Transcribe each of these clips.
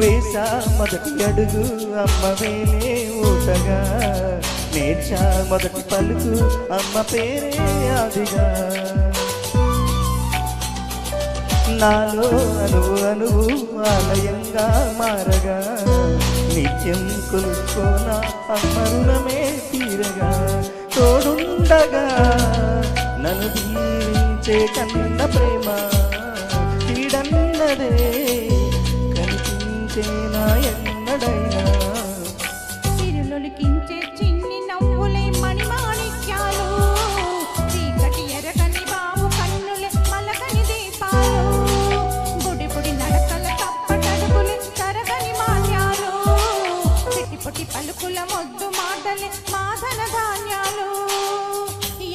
వేసా మొదటి అడుగు అమ్మ వేలే ఊటగా, నేర్చా మొదటి పలుకు అమ్మ పేరే ఆదిగా. నాలో అనువు అనువు ఆలయంగా మారగా, నిత్యం కొలుసుకోనా అమ్మ రుణమే తీరగా. తోడుండగా నన్ను దీవించే కన్న ప్రేమ తీడన్నదే కనిపించేనా ఎన్నడైనా. తిరులొలికించే చిన్ని నవ్వులే మణిమాణిక్యాలు, చీకటి ఎరగని బావు కన్నులే మలగని దీపాలు, బుడి బుడి నడకల తప్పటడుగులే తరగని మాన్యాలు, చిటి పొటి పలుకుల మొద్దు మాటలే మాధన ధాన్యాలు.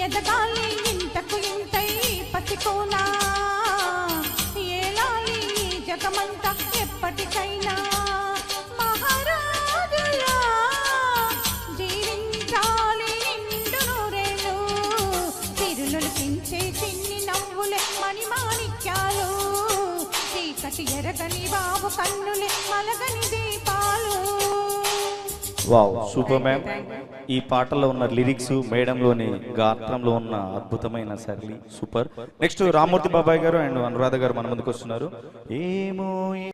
ఎదగాలి ఇంతకు ఇంతై పసికోనా, ఏలాలి జగమంతా ఎప్పటికైనా. మహారాజులా జీవించాలి నిండు నూరేళ్ళు, తిరులొలికించే చిన్ని నవ్వులే మణిమాణిక్యాలు, చీకటి ఎరగని బాబు కన్నులే మలగని దీపాలు. Wow, super ma'am. ఈ పాటలో ఉన్న లిరిక్స్, మేడంలోని గాత్రంలో ఉన్న అద్భుతమైన శైలి సూపర్. నెక్స్ట్ రామ్మూర్తి బాబాయ్ గారు అండ్ అనురాధ గారు మన ముందుకు వస్తున్నారు. ఏమో